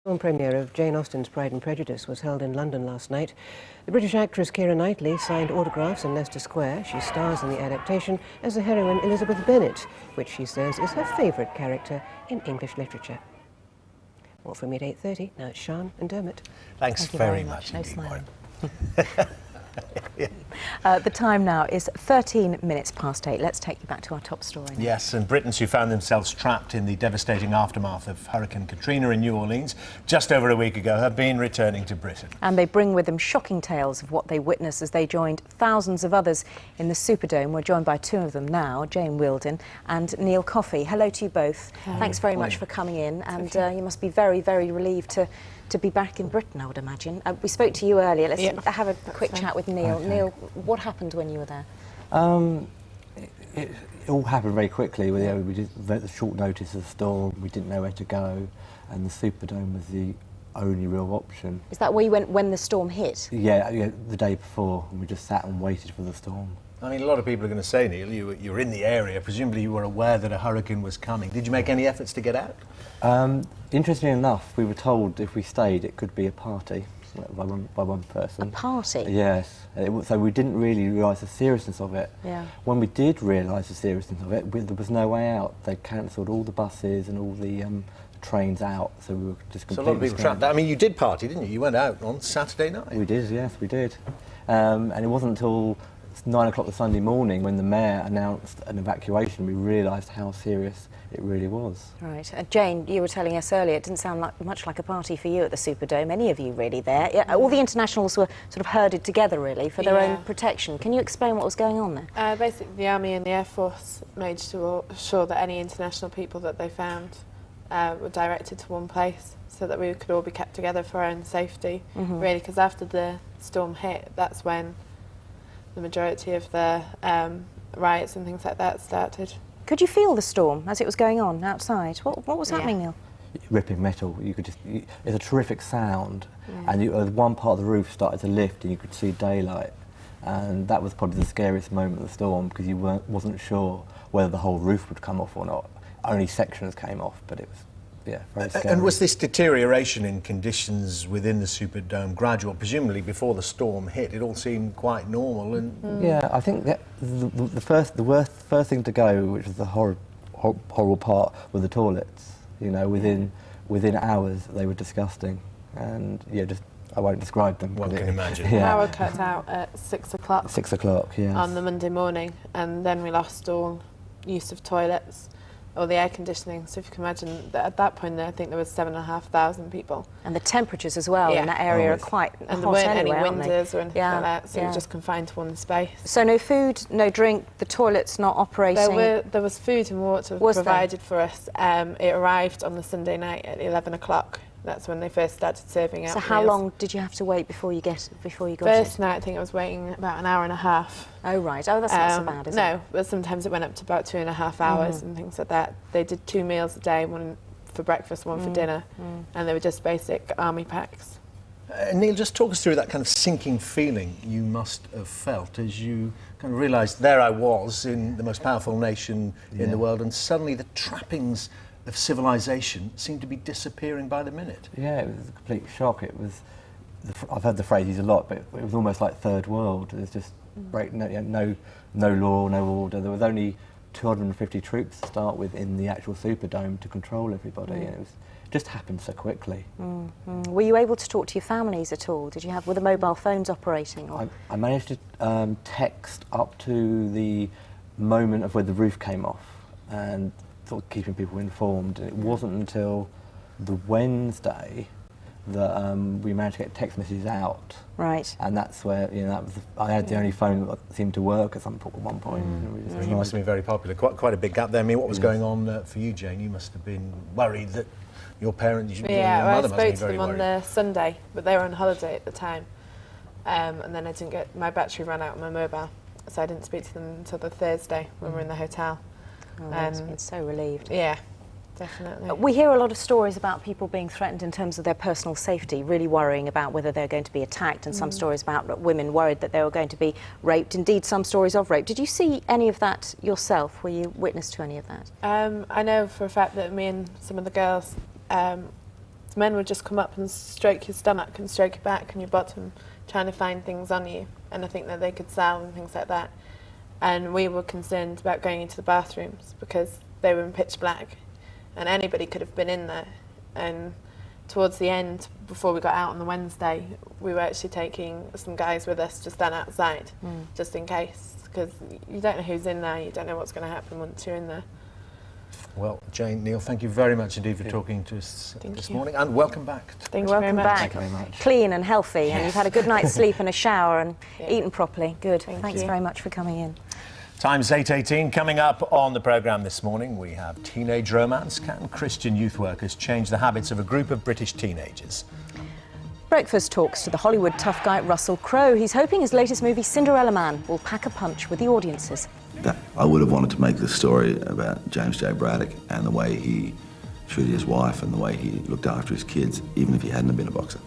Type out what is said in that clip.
The film premiere of Jane Austen's Pride and Prejudice was held in London last night. The British actress Keira Knightley signed autographs in Leicester Square. She stars in the adaptation as the heroine Elizabeth Bennet, which she says is her favourite character in English literature. More from me at 8:30. Now it's Sian and Dermot. Thanks very much No indeed, smiling. The time now is 13 minutes past 8. Let's take you back to our top story now. Yes, and Britons who found themselves trapped in the devastating aftermath of Hurricane Katrina in New Orleans just over a week ago have been returning to Britain. And they bring with them shocking tales of what they witnessed as they joined thousands of others in the Superdome. We're joined by two of them now, Jane Wilden and Neil Coffey. Hello to you both. Hi. Thanks very much for coming in, and you must be very, very relieved to be back in Britain, I would imagine. We spoke to you earlier. Let's have a quick chat with Neil. Okay. Neil, what happened when you were there? It all happened very quickly. We did the short notice of the storm. We didn't know where to go, and the Superdome was the only real option. Is that where you went when the storm hit? Yeah, the day before, and we just sat and waited for the storm. I mean, a lot of people are going to say, Neil, you were in the area. Presumably you were aware that a hurricane was coming. Did you make any efforts to get out? Interestingly enough, we were told if we stayed, it could be a party by one person. A party? Yes. So we didn't really realise the seriousness of it. Yeah. When we did realise the seriousness of it, there was no way out. They cancelled all the buses and all the trains out, so we were just completely So a lot of people trapped. I mean, you did party, didn't you? You went out on Saturday night. We did, yes, we did. And it wasn't until 9 o'clock the Sunday morning when the mayor announced an evacuation we realised how serious it really was. Right. Jane, you were telling us earlier, it didn't sound much like a party for you at the Superdome, any of you really there. Yeah, all the internationals were sort of herded together really for their own protection. Can you explain what was going on there? Basically, the Army and the Air Force made sure that any international people that they found were directed to one place so that we could all be kept together for our own safety, really, because after the storm hit, that's when the majority of the riots and things like that started. Could you feel the storm as it was going on outside? What was happening, Neil? Ripping metal, it's a terrific sound, and one part of the roof started to lift and you could see daylight, and that was probably the scariest moment of the storm because you wasn't sure whether the whole roof would come off or not. Only sections came off, but it was very scary. And was this deterioration in conditions within the Superdome gradual? Presumably before the storm hit, it all seemed quite normal. And yeah, I think that the first thing to go, which was the horrible part, were the toilets. You know, within hours they were disgusting, and I won't describe them. One can imagine. Power cut out at 6 o'clock. 6 o'clock, yes. On the Monday morning, and then we lost all use of toilets or the air conditioning. So if you can imagine that at that point, I think there was 7,500 people. And the temperatures as well in that area are quite hot and there weren't anyway, any aren't they? windows or anything like that, so we were just confined to one space. So no food, no drink, the toilets not operating? There was food and water provided for us. It arrived on the Sunday night at 11 o'clock. That's when they first started serving out. So how long did you have to wait before you got First night, I think I was waiting about an hour and a half. Oh, right. Oh, that's not so bad, is it? No, but sometimes it went up to about 2.5 hours and things like that. They did 2 meals a day, one for breakfast, one for dinner, and they were just basic army packs. Neil, just talk us through that kind of sinking feeling you must have felt as you kind of realised there I was in the most powerful nation in the world, and suddenly the trappings of civilization seemed to be disappearing by the minute. Yeah, it was a complete shock. It was, I've heard the phrase used a lot, but it was almost like third world. There's just no law, no order. There was only 250 troops to start with in the actual Superdome to control everybody, and it just happened so quickly. Were you able to talk to your families at all? Were the mobile phones operating? Or? I managed to text up to the moment of where the roof came off, and sort of keeping people informed. And it wasn't until the Wednesday that we managed to get text messages out. Right. And that's where I had the only phone that seemed to work at one point. You must have been very popular. Quite a big gap there. I mean, what was going on for you, Jane? You must have been worried that your parents, your mother must have been very I spoke to them on the Sunday, but they were on holiday at the time, and then I didn't get my battery ran out on my mobile, so I didn't speak to them until the Thursday when we were in the hotel. Oh, that's been so relieved. Yeah, definitely. We hear a lot of stories about people being threatened in terms of their personal safety, really worrying about whether they're going to be attacked, and some stories about women worried that they were going to be raped, indeed some stories of rape. Did you see any of that yourself? Were you witness to any of that? I know for a fact that me and some of the girls The men would just come up and stroke your stomach and stroke your back and your bottom, trying to find things on you, and I think that they could sell and things like that. And we were concerned about going into the bathrooms because they were in pitch black and anybody could have been in there. And towards the end, before we got out on the Wednesday, we were actually taking some guys with us to stand outside, just in case, because you don't know who's in there, you don't know what's going to happen once you're in there. Well, Jane, Neil, thank you very much indeed for talking to us this morning, and welcome back. Thank you very Welcome much. back. Thank you very much. Clean and healthy, and you've had a good night's sleep and a shower and Yeah. eaten properly. Good. Thanks you. very much for coming in. Time's 8:18. Coming up on the programme this morning, we have teenage romance. Can Christian youth workers change the habits of a group of British teenagers? Breakfast talks to the Hollywood tough guy Russell Crowe. He's hoping his latest movie, Cinderella Man, will pack a punch with the audiences. I would have wanted to make the story about James J. Braddock and the way he treated his wife and the way he looked after his kids, even if he hadn't been a boxer.